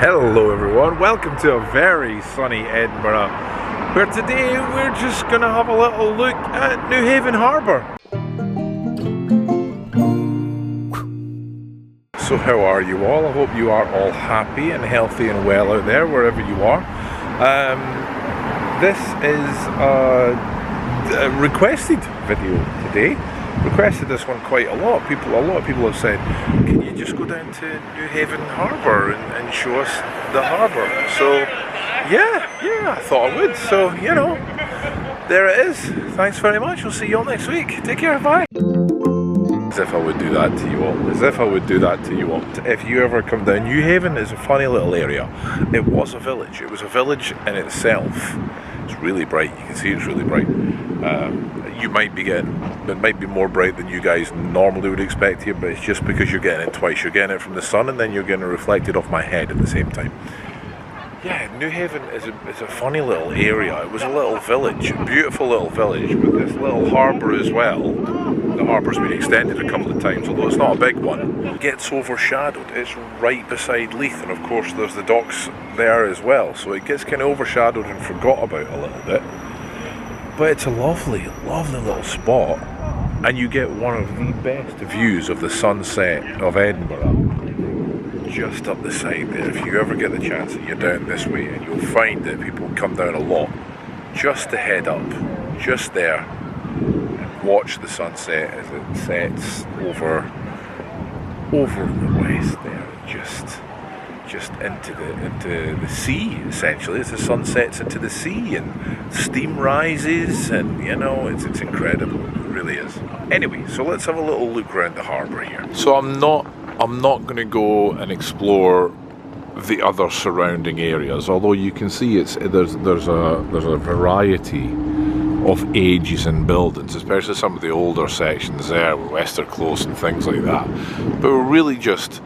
Hello everyone, welcome to a very sunny Edinburgh, where today we're just going to have a little look at Newhaven Harbour. So how are you all? I hope you are all happy and healthy and well out there, wherever you are. This is a requested video today. Requested this one quite a lot. A lot of people have said, can you just go down to Newhaven Harbour and show us the harbour? So yeah, I thought I would. So, you know, there it is. Thanks very much. We'll see you all next week. Take care, bye. As if I would do that to you all. As if I would do that to you all. If you ever come down, Newhaven is a funny little area. It was a village. It was a village in itself. It's really bright. You can see it's really bright. You might be getting, it might be more bright than you guys normally would expect here, but it's just because you're getting it twice. You're getting it from the sun and then you're getting it reflected off my head at the same time. Yeah, Newhaven is a funny little area. It was a little village, a beautiful little village with this little harbour as well. The harbour's been extended a couple of times, although it's not a big one. It gets overshadowed. It's right beside Leith, and of course there's the docks there as well, so it gets kind of overshadowed and forgot about a little bit. But it's a lovely, lovely little spot, and you get one of the best views of the sunset of Edinburgh just up the side there. If you ever get the chance that you're down this way, and you'll find that people come down a lot just to head up, just there, and watch the sunset as it sets over the west there, just into the sea, essentially, as the sun sets into the sea and steam rises, and you know, it's incredible. It really is. Anyway, so let's have a little look around the harbour here. So I'm not going to go and explore the other surrounding areas, although you can see there's a variety of ages and buildings, especially some of the older sections there with Wester Close and things like that. But we're really just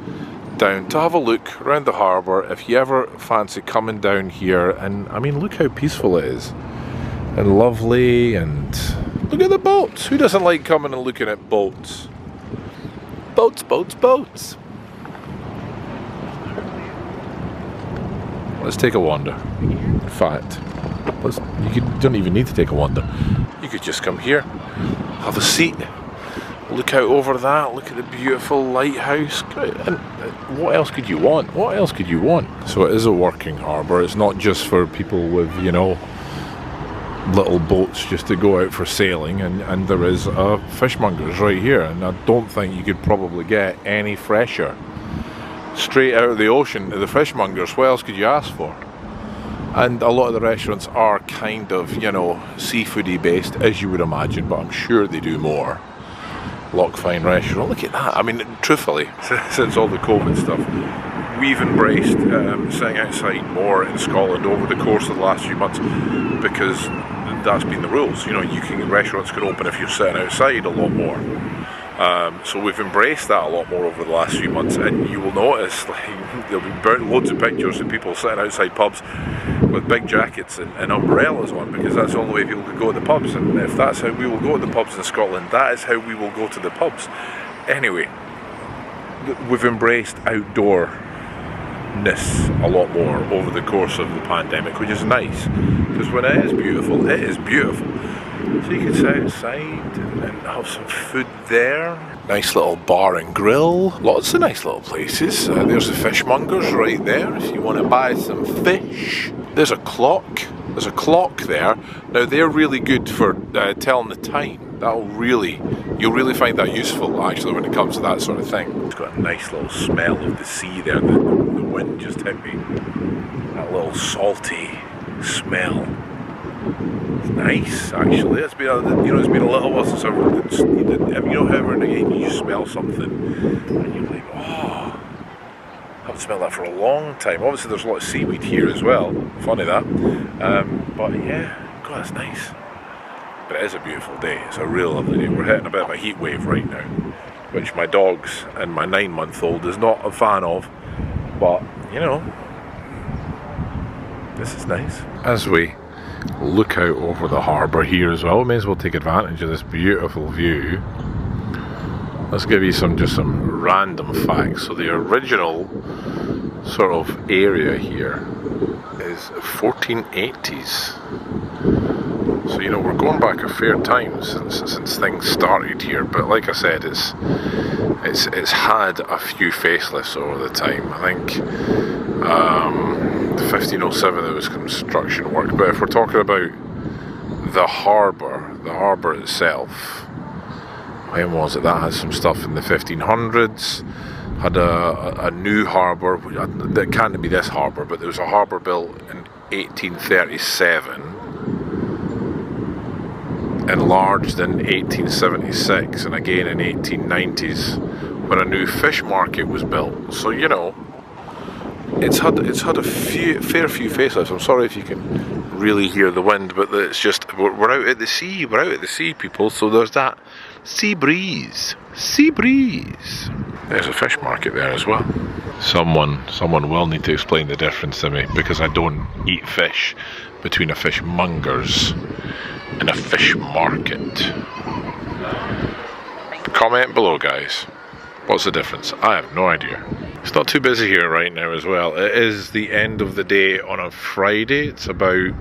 down to have a look around the harbour. If you ever fancy coming down here, and I mean, look how peaceful it is and lovely, and look at the boats. Who doesn't like coming and looking at boats? Boats, boats, boats. Let's take a wander. In fact, you don't even need to take a wander. You could just come here, have a seat, look out over that, look at the beautiful lighthouse, and what else could you want? What else could you want? So it is a working harbour. It's not just for people with, you know, little boats just to go out for sailing, and there is a fishmonger's right here, and I don't think you could probably get any fresher. Straight out of the ocean to the fishmonger's, what else could you ask for? And a lot of the restaurants are kind of, you know, seafoody based, as you would imagine, but I'm sure they do more. Lockfine restaurant, look at that. I mean, truthfully, since all the COVID stuff, we've embraced sitting outside more in Scotland over the course of the last few months, because that's been the rules. You know, restaurants can open if you're sitting outside a lot more. So we've embraced that a lot more over the last few months, and you will notice, like, there'll be loads of pictures of people sitting outside pubs with big jackets and umbrellas on, because that's the only way people could go to the pubs, and if that's how we will go to the pubs in Scotland, that is how we will go to the pubs. Anyway, we've embraced outdoorness a lot more over the course of the pandemic, which is nice, because when it is beautiful, it is beautiful. So you can sit outside and have some food there. Nice little bar and grill. Lots of nice little places. There's the fishmongers right there if you want to buy some fish. There's a clock. There's a clock there. Now they're really good for telling the time. You'll really find that useful actually when it comes to that sort of thing. It's got a nice little smell of the sea there. The wind just hit me. That little salty smell. It's nice, actually. It's been a little while since how every again you smell something and you're like, oh, I haven't smelled that for a long time. Obviously, there's a lot of seaweed here as well. Funny that, but yeah, God, that's nice. But it is a beautiful day. It's a real lovely day. We're hitting a bit of a heat wave right now, which my dogs and my 9-month-old is not a fan of. But you know, this is nice. As we look out over the harbour here as well, we may as well take advantage of this beautiful view. Let's give you some random facts. So the original sort of area here is 1480s. So, you know, we're going back a fair time since things started here, but like I said, it's had a few facelifts over the time. I think 1507 there was construction work, but if we're talking about the harbour itself, when was it? That has some stuff in the 1500s. Had a new harbour. That can't be this harbour, but there was a harbour built in 1837, enlarged in 1876, and again in 1890s when a new fish market was built. So, you know, it's had a fair few facelifts. I'm sorry if you can really hear the wind, but it's just we're out at the sea. We're out at the sea, people. So there's that sea breeze. Sea breeze. There's a fish market there as well. Someone will need to explain the difference to me, because I don't eat fish, between a fishmonger's and a fish market. Comment below, guys. What's the difference? I have no idea. It's not too busy here right now as well. It is the end of the day on a Friday. It's about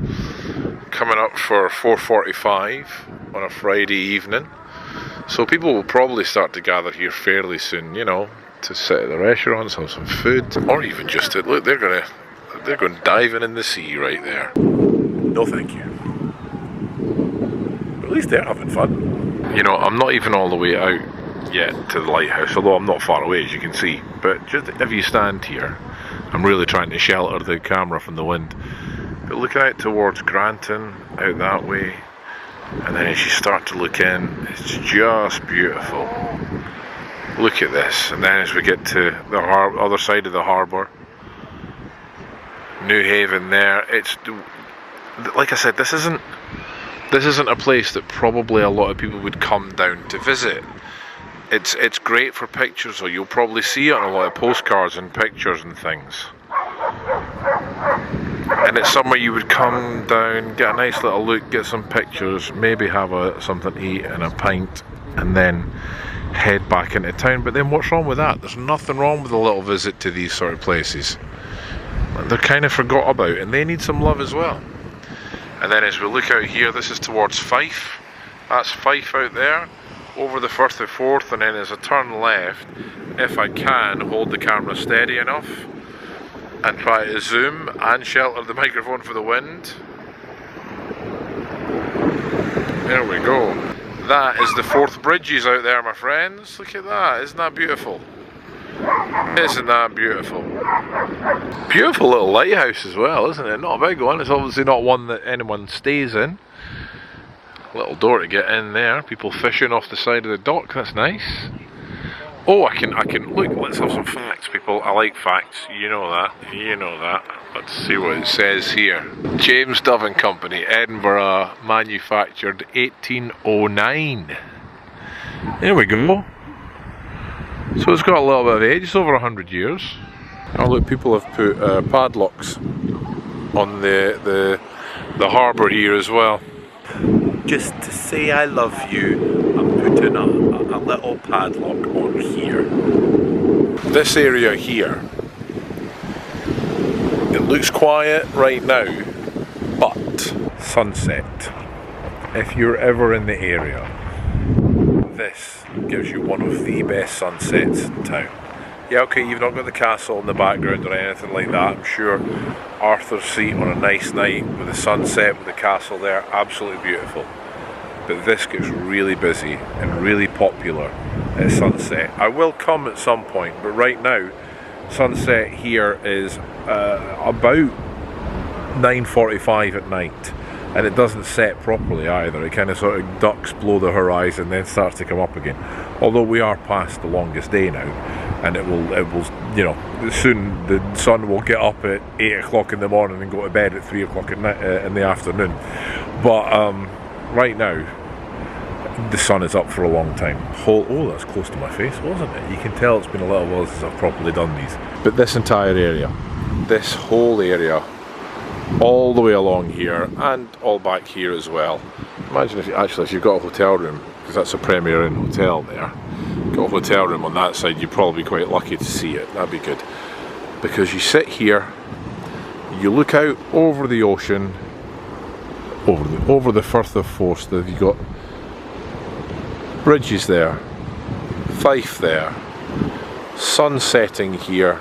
coming up for 4:45 on a Friday evening. So people will probably start to gather here fairly soon, you know, to sit at the restaurants, have some food, or even just to look. They're going diving in the sea right there. No, thank you. But at least they're having fun. You know, I'm not even all the way out yet to the lighthouse, although I'm not far away, as you can see. But just if you stand here, I'm really trying to shelter the camera from the wind. But looking out towards Granton, out that way. And then as you start to look in, it's just beautiful. Look at this. And then as we get to the other side of the harbour, Newhaven there, it's like I said, this isn't a place that probably a lot of people would come down to visit. It's great for pictures, or you'll probably see it on a lot of postcards and pictures and things. And it's somewhere you would come down, get a nice little look, get some pictures, maybe have something to eat and a pint, and then head back into town. But then what's wrong with that? There's nothing wrong with a little visit to these sort of places. They're kind of forgot about, and they need some love as well. And then as we look out here, this is towards Fife. That's Fife out there, over the Firth of Forth, and then as I turn left, if I can hold the camera steady enough and try to zoom and shelter the microphone for the wind. There we go. That is the Forth Bridges out there, my friends. Look at that, isn't that beautiful? Isn't that beautiful? Beautiful little lighthouse as well, isn't it? Not a big one. It's obviously not one that anyone stays in. Little door to get in there. People fishing off the side of the dock. That's nice. Oh, I can look. Let's have some facts, people. I like facts. You know that. You know that. Let's see what it says here. James Dove and Company, Edinburgh, manufactured 1809. There we go. So it's got a little bit of age. It's over 100 years. Oh look, people have put padlocks on the harbour here as well. Just to say I love you, I'm putting a little padlock on here. This area here, it looks quiet right now, but sunset. If you're ever in the area, this gives you one of the best sunsets in town. Yeah, okay, you've not got the castle in the background or anything like that. I'm sure Arthur's Seat on a nice night with the sunset, with the castle there, absolutely beautiful. But this gets really busy and really popular at sunset. I will come at some point, but right now, sunset here is about 9:45 at night. And it doesn't set properly either. It kind of sort of ducks below the horizon, then starts to come up again. Although we are past the longest day now, and it will, you know, soon the sun will get up at 8 o'clock in the morning and go to bed at 3 o'clock in the afternoon. But right now, the sun is up for a long time. Oh, that's close to my face, wasn't it? You can tell it's been a little while since I've properly done these. But this entire area, this whole area, all the way along here and all back here as well. Imagine if you've got a hotel room, because that's a Premier Inn hotel there. Got a hotel room on that side, you'd probably be quite lucky to see it. That'd be good. because you sit here, you look out over the ocean, over the Firth of Forth. You've got bridges there, Fife there, sun setting here.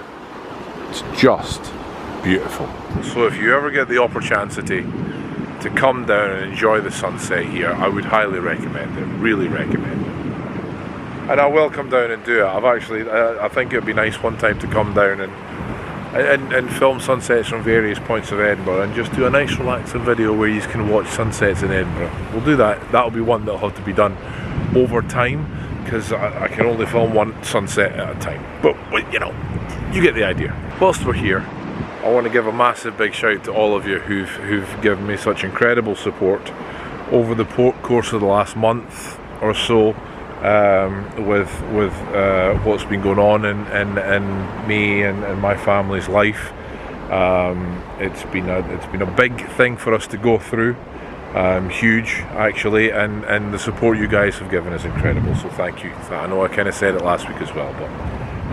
It's just beautiful. So if you ever get the opportunity to come down and enjoy the sunset here, I would highly recommend it, really recommend it. And I will come down and do it. I think it would be nice one time to come down and film sunsets from various points of Edinburgh and just do a nice relaxing video where you can watch sunsets in Edinburgh. We'll do that. That'll be one that'll have to be done over time, because I can only film one sunset at a time. But you know, you get the idea. Whilst we're here, I want to give a massive big shout to all of you who've given me such incredible support over the course of the last month or so, with what's been going on in me and my family's life. It's been a big thing for us to go through, huge actually, and the support you guys have given is incredible. So thank you. I know I kind of said it last week as well, but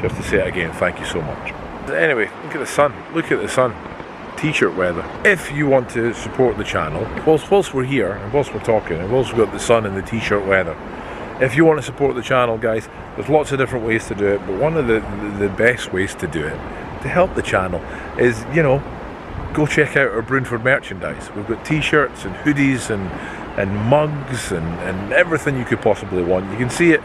just to say it again, thank you so much. Anyway, look at the sun. Look at the sun. T-shirt weather. If you want to support the channel, whilst we're here and whilst we're talking, and whilst we've got the sun and the t-shirt weather, if you want to support the channel, guys, there's lots of different ways to do it, but one of the best ways to do it, to help the channel, is, you know, go check out our Broonford merchandise. We've got t-shirts and hoodies and mugs and everything you could possibly want. You can see it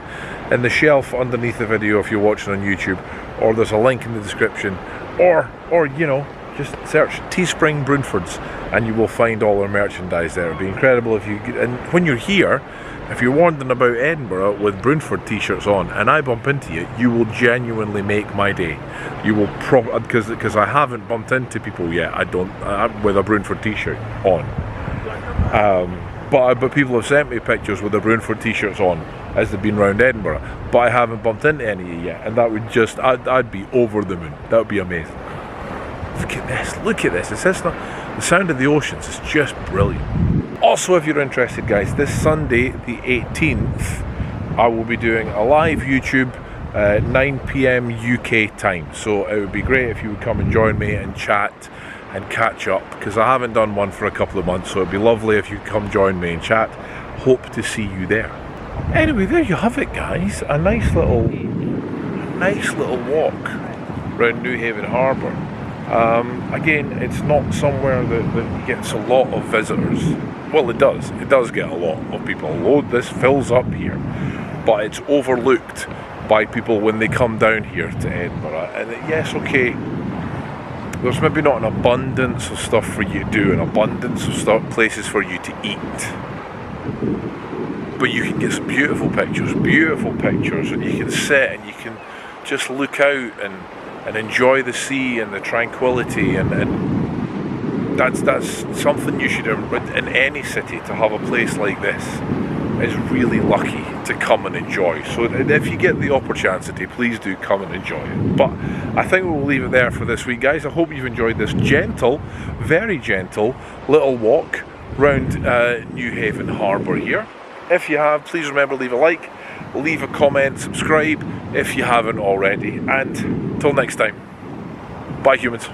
in the shelf underneath the video if you're watching on YouTube, or there's a link in the description, or you know, just search Teespring Broonfords and you will find all our merchandise there. It'd be incredible if you, and when you're here, if you're wandering about Edinburgh with Broonford t-shirts on and I bump into you, you will genuinely make my day. You will because I haven't bumped into people yet. With a Broonford t-shirt on. But people have sent me pictures with the Broonford t-shirts on as they've been around Edinburgh. But I haven't bumped into any yet, and that would just, I'd be over the moon. That would be amazing. Look at this, look at this. The sound of the oceans is just brilliant. Also, if you're interested, guys, this Sunday, the 18th, I will be doing a live YouTube 9 PM UK time. So it would be great if you would come and join me and chat and catch up, because I haven't done one for a couple of months, so it'd be lovely if you come join me and chat. Hope to see you there. Anyway, there you have it, guys. A nice little walk around Newhaven Harbour. Again, it's not somewhere that gets a lot of visitors. Well, it does get a lot of people. This fills up here, but it's overlooked by people when they come down here to Edinburgh. And yes, okay, there's maybe not an abundance of stuff for you to do, an abundance of places for you to eat, but you can get some beautiful pictures, and you can sit and you can just look out and enjoy the sea and the tranquility, and that's something you should, in any city, to have a place like this is really lucky to come and enjoy. So if you get the opportunity, please do come and enjoy it. But I think we'll leave it there for this week, guys. I hope you've enjoyed this gentle, very gentle little walk round Newhaven Harbour here. If you have, please remember, leave a like, leave a comment, subscribe if you haven't already, and till next time, bye humans.